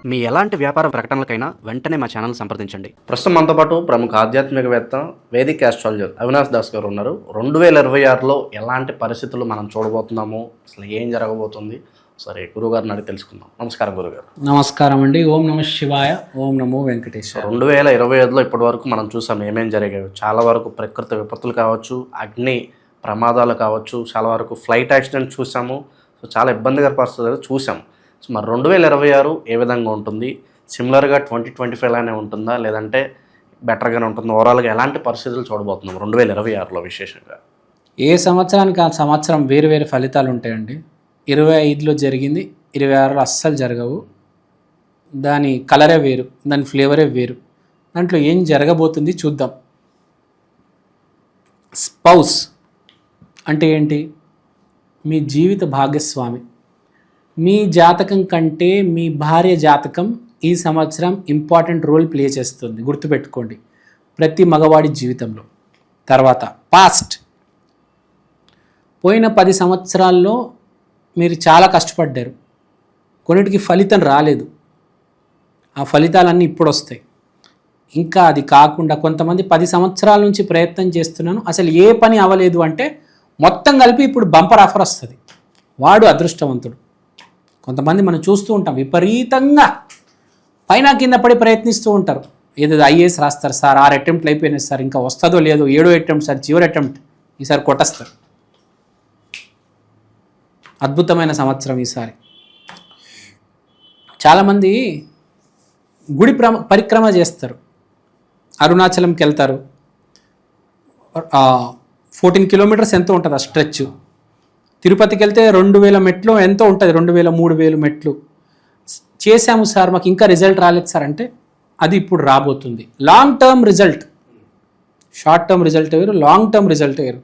మీ ఎలాంటి వ్యాపార ప్రకటనలకైనా వెంటనే మా ఛానల్ సంప్రదించండి. ప్రస్తుతం మనతో పాటు ప్రముఖ ఆధ్యాత్మికవేత్త వేదిక్ ఆస్ట్రాలజర్ అవినాష్ దాస్ గారు ఉన్నారు. 2026లో ఎలాంటి పరిస్థితులు మనం చూడబోతున్నాము, అసలు ఏం జరగబోతుంది, సరే గురుగారిని అడిగి తెలుసుకుందాం. నమస్కారం గురుగారు. నమస్కారం అండి. ఓం నమ శివాయ, ఓం నమో వెంకటేశ్వర. 2025లో ఇప్పటి వరకు మనం చూసాం ఏమేం జరిగాయి. చాలా వరకు ప్రకృతి విపత్తులు కావచ్చు, అగ్ని ప్రమాదాలు కావచ్చు, చాలా వరకు ఫ్లైట్ యాక్సిడెంట్ చూసాము. సో చాలా ఇబ్బందికర పరిస్థితులు చూసాం. సో మరి 2026 ఏ విధంగా ఉంటుంది? సిమిలర్గా 2025 లానే ఉంటుందా, లేదంటే బెటర్గానే ఉంటుందా? ఓవరాల్గా ఎలాంటి పరిస్థితులు చూడబోతున్నాం 2026లో విశేషంగా? ఏ సంవత్సరానికి ఆ సంవత్సరం వేరు వేరు ఫలితాలు ఉంటాయండి. 25లో జరిగింది 26లో అస్సలు జరగవు. దాని కలరే వేరు, దాని ఫ్లేవరే వేరు. దాంట్లో ఏం జరగబోతుంది చూద్దాం. స్పౌస్ అంటే ఏంటి? మీ జీవిత భాగస్వామి. మీ జాతకం కంటే మీ భార్య జాతకం ఈ సంవత్సరం ఇంపార్టెంట్ రోల్ ప్లే చేస్తుంది, గుర్తుపెట్టుకోండి, ప్రతి మగవాడి జీవితంలో. తర్వాత పాస్ట్, పోయిన 10 సంవత్సరాల్లో మీరు చాలా కష్టపడ్డారు, కొన్నిటికి ఫలితం రాలేదు. ఆ ఫలితాలన్నీ ఇప్పుడు వస్తాయి. ఇంకా అది కాకుండా కొంతమంది 10 సంవత్సరాల నుంచి ప్రయత్నం చేస్తున్నాను, అసలు ఏ పని అవ్వలేదు అంటే మొత్తం కలిపి ఇప్పుడు బంపర్ ఆఫర్ వస్తుంది. వాడు అదృష్టవంతుడు. కొంతమంది మనం చూస్తూ ఉంటాం, విపరీతంగా పైన కింద పడి ప్రయత్నిస్తూ ఉంటారు. ఏదో ఐఏఎస్ రాస్తారు సార్, 6 అటెంప్ట్లు అయిపోయినాయి సార్, ఇంకా వస్తుందో లేదో, 7వ అటెంప్ట్ సార్, చివరి అటెంప్ట్, ఈసారి కొట్టేస్తారు. అద్భుతమైన సంవత్సరం ఈసారి. చాలామంది గుడి పరిక్రమ చేస్తారు. అరుణాచలంకి వెళ్తారు. 14 కిలోమీటర్స్ ఎంతో ఉంటుంది ఆ స్ట్రెచ్. తిరుపతికి వెళ్తే 2000 మెట్లు ఎంతో ఉంటుంది, 2000 3000 మెట్లు చేశాము సార్, మాకు ఇంకా రిజల్ట్ రాలేదు సార్ అంటే అది ఇప్పుడు రాబోతుంది. Long term result, short term result వేరు, లాంగ్ టర్మ్ రిజల్ట్ వేరు.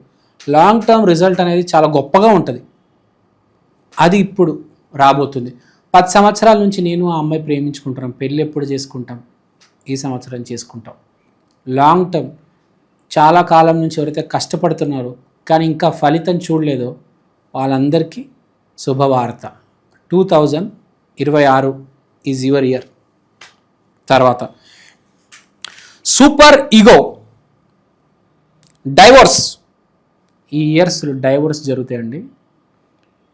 లాంగ్ టర్మ్ రిజల్ట్ అనేది చాలా గొప్పగా ఉంటుంది. అది ఇప్పుడు రాబోతుంది. 10 సంవత్సరాల నుంచి నేను ఆ అమ్మాయి ప్రేమించుకుంటున్నాం, పెళ్ళి ఎప్పుడు చేసుకుంటాం, ఈ సంవత్సరం చేసుకుంటాం. లాంగ్ టర్మ్, చాలా కాలం నుంచి ఎవరైతే కష్టపడుతున్నారో కానీ ఇంకా ఫలితం చూడలేదో వాళ్ళందరికీ శుభవార్త. 2026 ఈజ్ యువర్ ఇయర్. తర్వాత సూపర్ ఈగో, డైవోర్స్. ఈ ఇయర్స్లో డైవోర్స్ జరుగుతాయండి.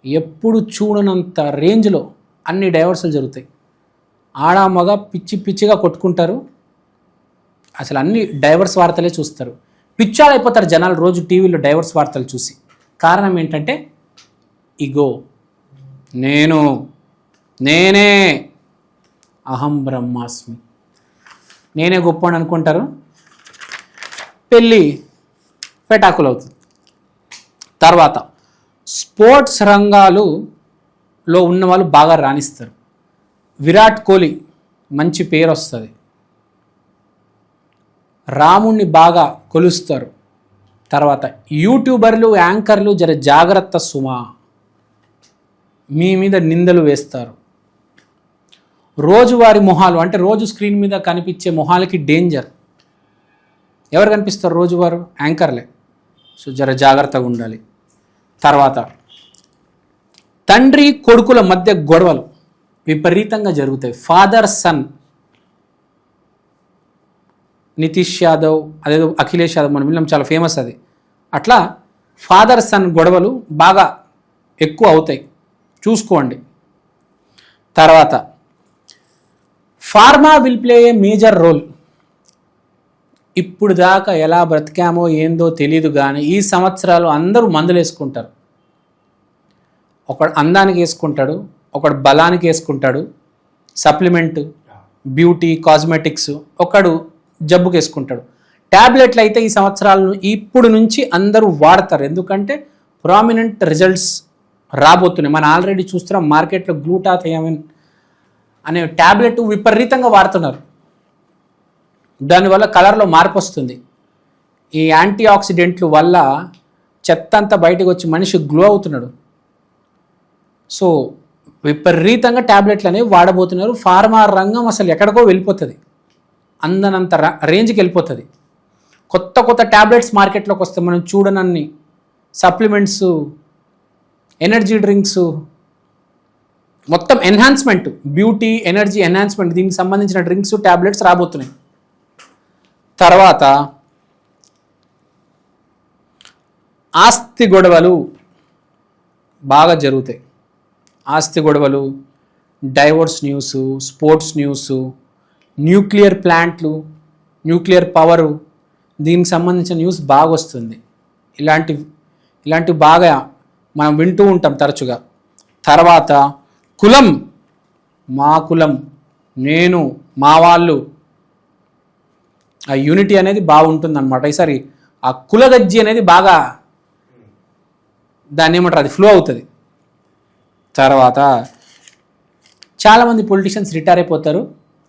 ఎప్పుడు చూడనంత రేంజ్లో అన్ని డైవోర్సులు జరుగుతాయి. ఆడ మగ పిచ్చి పిచ్చిగా కొట్టుకుంటారు. అసలు అన్ని డైవర్స్ వార్తలే చూస్తారు. పిచ్చాలైపోతారు జనాలు రోజు టీవీలో డైవర్స్ వార్తలు చూసి. కారణం ఏంటంటే ఇగో, నేనే అహం బ్రహ్మాస్మి, నేనే గొప్ప అని అనుకుంటారు. పెళ్ళి పెటాకులు అవుతుంది. తర్వాత స్పోర్ట్స్ రంగాలలో ఉన్న వాళ్ళు బాగా రాణిస్తారు. విరాట్ కోహ్లీ మంచి పేరు వస్తుంది. రాముణ్ణి బాగా కొలుస్తారు. తర్వాత యూట్యూబర్లు, యాంకర్లు జర జాగ్రత్త సుమా, మీ మీద నిందలు వేస్తారు. రోజువారి మొహాలు అంటే రోజు స్క్రీన్ మీద కనిపించే మొహాలకి డేంజర్. ఎవరు కనిపిస్తారు రోజువారు? యాంకర్లే. సో జర జాగ్రత్తగా ఉండాలి. తర్వాత తండ్రి కొడుకుల మధ్య గొడవలు విపరీతంగా జరుగుతాయి. ఫాదర్ సన్, నితీష్ యాదవ్, అదేదో అఖిలేష్ యాదవ్, మనం విన్నాం, చాలా ఫేమస్ అది. అట్లా ఫాదర్ సన్ గొడవలు బాగా ఎక్కువ అవుతాయి, చూసుకోండి. తర్వాత pharma will play a major role. ఇప్పుడు దాకా ఎలా బ్రతికామో ఏందో తెలీదు కానీ ఈ సంవత్సరాలు అందరూ మందులు వేసుకుంటారు. ఒకడు అందానికి వేసుకుంటాడు, ఒకడు బలానికి వేసుకుంటాడు, సప్లిమెంట్, బ్యూటీ, కాస్మెటిక్స్, ఒకడు జబ్బుకి వేసుకుంటాడు. ట్యాబ్లెట్లు అయితే ఈ సంవత్సరాలను ఇప్పుడు నుంచి అందరూ వాడతారు. ఎందుకంటే ప్రామినెంట్ రిజల్ట్స్ రాబోతున్నాయి. మనం ఆల్రెడీ చూస్తున్నాం మార్కెట్లో గ్లూటాథియామిన్ అనే ట్యాబ్లెట్ విపరీతంగా వాడుతున్నారు. దానివల్ల కలర్లో మార్పు వస్తుంది. ఈ యాంటీ ఆక్సిడెంట్ల వల్ల చెత్త అంతా బయటకు వచ్చి మనిషి గ్లో అవుతున్నాడు. సో విపరీతంగా ట్యాబ్లెట్లు అనేవి వాడబోతున్నారు. ఫార్మా రంగం అసలు ఎక్కడికో వెళ్ళిపోతుంది, అందనంత రేంజ్కి వెళ్ళిపోతుంది. కొత్త కొత్త ట్యాబ్లెట్స్ మార్కెట్లోకి వస్తాయి. మనం చూడనన్ని సప్లిమెంట్స్, ఎనర్జీ డ్రింక్స్, మొత్తం ఎన్హాన్స్మెంట్, బ్యూటీ, ఎనర్జీ ఎన్హాన్స్మెంట్, దీనికి సంబంధించిన డ్రింక్స్, ట్యాబ్లెట్స్ రాబోతున్నాయి. తర్వాత ఆస్తి గొడవలు బాగా జరుగుతాయి. ఆస్తి గొడవలు, divorce news, sports news, nuclear ప్లాంట్లు, న్యూక్లియర్ పవరు, దీనికి సంబంధించిన న్యూస్ బాగా వస్తుంది. ఇలాంటివి బాగా మనం వింటూ ఉంటాం తరచుగా. తర్వాత కులం, మా కులం, నేను, మా వాళ్ళు, ఆ యూనిటీ అనేది బాగుంటుంది అనమాట. ఈసారి ఆ కులగజ్జి అనేది బాగా దాన్ని ఏమంటారు, అది ఫ్లో అవుతుంది. తర్వాత చాలామంది పొలిటీషియన్స్ రిటైర్ అయిపోతారు,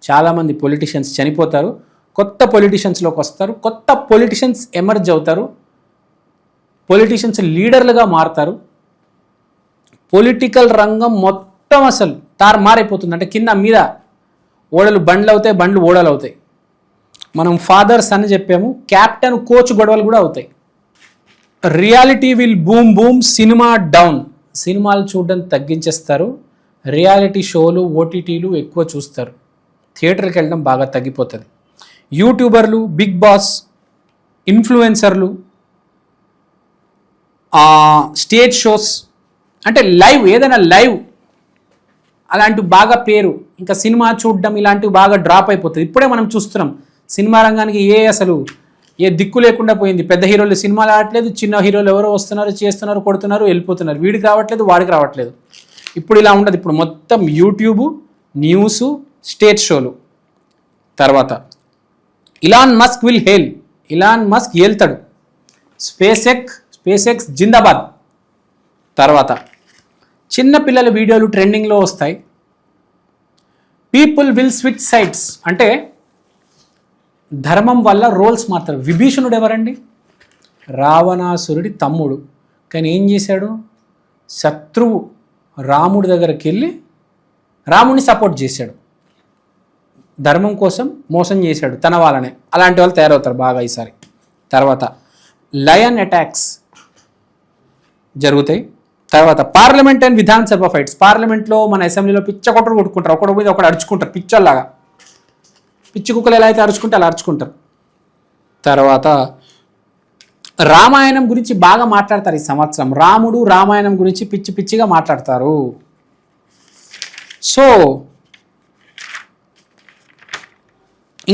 చాలామంది పొలిటీషియన్స్ చనిపోతారు, కొత్త పొలిటీషియన్స్లోకి వస్తారు, కొత్త పొలిటీషియన్స్ ఎమర్జ్ అవుతారు, పొలిటీషియన్స్ లీడర్లుగా మారుతారు. పొలిటికల్ రంగం మొత్తం అసలు తారుమారైపోతుంది. అంటే కింద మీద ఓడలు బండ్లు అవుతాయి, బండ్లు ఓడలు అవుతాయి. మనం ఫాదర్స్ అని చెప్పాము, క్యాప్టెన్ కోచ్ గొడవలు కూడా అవుతాయి. Reality will boom boom, cinema down. సినిమాలు చూడడం తగ్గించేస్తారు, రియాలిటీ షోలు, ఓటీటీలు ఎక్కువ చూస్తారు, థియేటర్కి వెళ్ళడం బాగా తగ్గిపోతుంది. యూట్యూబర్లు, బిగ్ బాస్, ఇన్ఫ్లుయెన్సర్లు, స్టేజ్ షోస్, అంటే లైవ్, ఏదైనా లైవ్ అలాంటివి బాగా పేరు. ఇంకా సినిమా చూడడం ఇలాంటివి బాగా డ్రాప్ అయిపోతుంది. ఇప్పుడే మనం చూస్తున్నాం సినిమా రంగానికి అసలు ఏ దిక్కు లేకుండా పోయింది. పెద్ద హీరోలు సినిమాలు ఆడట్లేదు, చిన్న హీరోలు ఎవరో వస్తున్నారు, చేస్తున్నారు, కొడుతున్నారు, వెళ్ళిపోతున్నారు. వీడికి రావట్లేదు, వాడికి రావట్లేదు. ఇప్పుడు ఇలా ఉండదు. ఇప్పుడు మొత్తం యూట్యూబ్, న్యూస్, స్టేజ్ షోలు. తర్వాత Elon Musk will hail. Elon Musk ఏల్తాడు. స్పేస్ ఎక్స్ జిందాబాద్. తర్వాత చిన్నపిల్లల వీడియోలు ట్రెండింగ్లో వస్తాయి. పీపుల్ విల్ స్విచ్ సైడ్స్, అంటే ధర్మం వల్ల రోల్స్ మారుతారు. విభీషణుడు ఎవరండి? రావణాసురుడి తమ్ముడు. కానీ ఏం చేశాడు? శత్రువు రాముడి దగ్గరికి వెళ్ళి రాముడిని సపోర్ట్ చేశాడు, ధర్మం కోసం మోసం చేశాడు తన వాళ్ళనే. అలాంటి వాళ్ళు తయారవుతారు బాగా ఈసారి. తర్వాత లయన్ అటాక్స్ జరుగుతాయి. తర్వాత పార్లమెంట్ అండ్ విధానసభ ఫైట్స్. పార్లమెంట్లో మన అసెంబ్లీలో పిచ్చ కొట్టరు కొట్టుకుంటారు, ఒకటి మీద ఒకటి అరుచుకుంటారు, పిచ్చల్లాగా. పిచ్చి కుక్కలు ఎలా అయితే అరుచుకుంటే అలా అరుచుకుంటారు. తర్వాత రామాయణం గురించి బాగా మాట్లాడతారు ఈ సంవత్సరం. రాముడు, రామాయణం గురించి పిచ్చి పిచ్చిగా మాట్లాడతారు. సో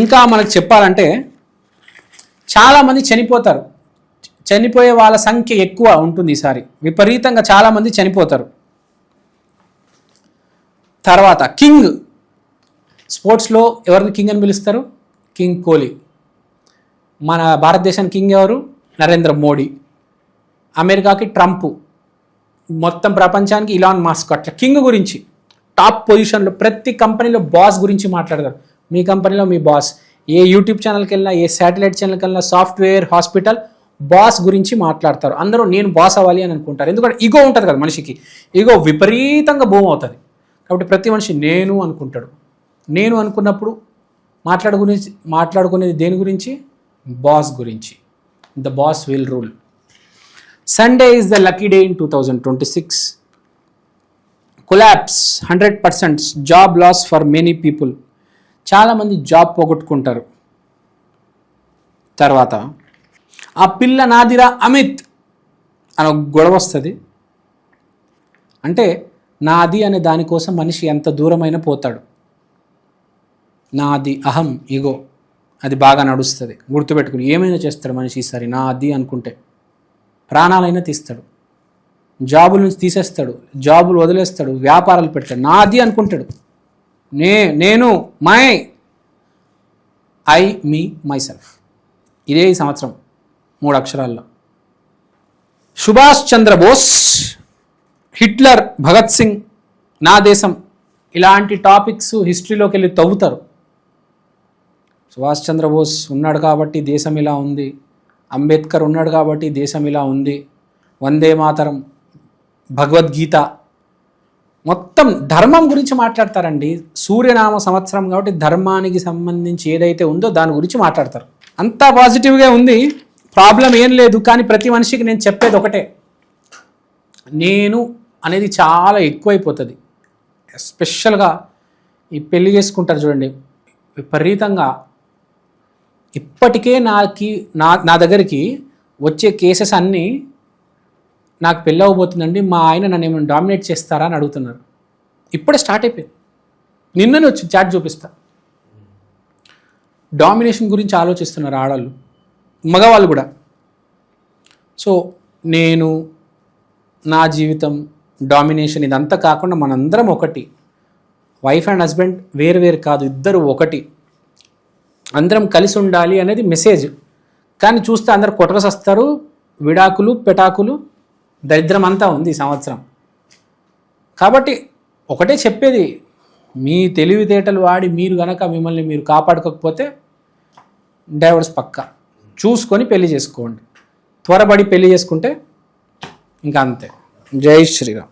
ఇంకా మనకు చెప్పాలంటే చాలామంది చనిపోతారు. చనిపోయే వాళ్ళ సంఖ్య ఎక్కువ ఉంటుంది ఈసారి, విపరీతంగా చాలామంది చనిపోతారు. తర్వాత కింగ్, స్పోర్ట్స్లో ఎవరిని కింగ్ అని పిలుస్తారు? కింగ్ కోహ్లీ. మన భారతదేశానికి కింగ్ ఎవరు? నరేంద్ర మోడీ. అమెరికాకి ట్రంప్, మొత్తం ప్రపంచానికి ఇలాన్ మస్క్. అట్లా కింగ్ గురించి టాప్ పొజిషన్లో ప్రతి కంపెనీలో బాస్ గురించి మాట్లాడతారు. మీ కంపెనీలో మీ బాస్. ఏ యూట్యూబ్ ఛానల్కి వెళ్ళినా, ఏ శాటిలైట్ ఛానల్కి వెళ్ళినా, సాఫ్ట్వేర్, హాస్పిటల్, బాస్ గురించి మాట్లాడతారు. అందరూ నేను బాస్ అవ్వాలి అని అనుకుంటారు. ఎందుకంటే ఈగో ఉంటుంది కదా మనిషికి, ఈగో విపరీతంగా భూమి అవుతుంది. కాబట్టి ప్రతి మనిషి నేను అనుకుంటాడు. నేను అనుకున్నప్పుడు మాట్లాడుకునేది దేని గురించి? బాస్ గురించి. The boss will rule. Sunday is the lucky day in 2026. Collapse 100%. Job loss for many people. చాలామంది జాబ్ పోగొట్టుకుంటారు. తర్వాత ఆ పిల్ల నాదిరా అమిత్ అని ఒక గొడవ వస్తుంది. అంటే నాది అనే దానికోసం మనిషి ఎంత దూరమైనా పోతాడు. నాది, అహం, ఈగో, అది బాగా నడుస్తుంది. గుర్తుపెట్టుకుని ఏమైనా చేస్తాడు మనిషి ఈసారి నాది అనుకుంటే. ప్రాణాలైనా తీస్తాడు, జాబుల నుంచి తీసేస్తాడు, జాబులు వదిలేస్తాడు, వ్యాపారాలు పెడతాడు. నాది అనుకుంటాడు. నేను, ఐ, మీ, మై సెల్ఫ్. ఇదే ఈ సంవత్సరం 3 అక్షరాల్లో. సుభాష్ చంద్రబోస్, హిట్లర్, భగత్ సింగ్, నా దేశం, ఇలాంటి టాపిక్స్ హిస్టరీలోకి వెళ్ళి తవ్వుతారు. సుభాష్ చంద్రబోస్ ఉన్నాడు కాబట్టి దేశం ఇలా ఉంది, అంబేద్కర్ ఉన్నాడు కాబట్టి దేశం ఇలా ఉంది, వందే మాతరం, భగవద్గీత, మొత్తం ధర్మం గురించి మాట్లాడతారండి. సూర్యనామ సంవత్సరం కాబట్టి ధర్మానికి సంబంధించి ఏదైతే ఉందో దాని గురించి మాట్లాడతారు. అంతా పాజిటివ్గా ఉంది, ప్రాబ్లం ఏం లేదు. కానీ ప్రతి మనిషికి నేను చెప్పేది ఒకటే, నేను అనేది చాలా ఎక్కువైపోతుంది. ఎస్పెషల్గా ఈ పెళ్లి చేసుకుంటారు చూడండి, విపరీతంగా ఇప్పటికే నా దగ్గరికి వచ్చే కేసెస్ అన్నీ నాకు పెళ్ళి అవ్వబోతుందండి, మా ఆయన నన్ను ఏమైనా డామినేట్ చేస్తారా అని అడుగుతున్నారు. ఇప్పుడే స్టార్ట్ అయిపోయింది. నిన్ననే వచ్చి చాట్ చూపిస్తా. డామినేషన్ గురించి ఆలోచిస్తున్నారు ఆడవాళ్ళు, మగవాళ్ళు కూడా. సో నేను నా జీవితం డామినేషన్ ఇదంతా కాకుండా మనందరం ఒకటి. వైఫ్ అండ్ హస్బెండ్ వేరు వేరు కాదు, ఇద్దరు ఒకటి, అందరం కలిసి ఉండాలి అనేది మెసేజ్. కానీ చూస్తే అందరు కొట్టకసస్తారు, విడాకులు పెటాకులు దరిద్రం అంతా ఉంది ఈ సంవత్సరం. కాబట్టి ఒకటే చెప్పేది, మీ తెలివితేటలు వాడి మీరు గనక మిమ్మల్ని మీరు కాపాడుకోకపోతే డైవర్స్ పక్కా. చూసుకొని పెళ్లి చేసుకోండి. త్వరపడి పెళ్లి చేసుకుంటే ఇంకా అంతే. జై శ్రీరామ్.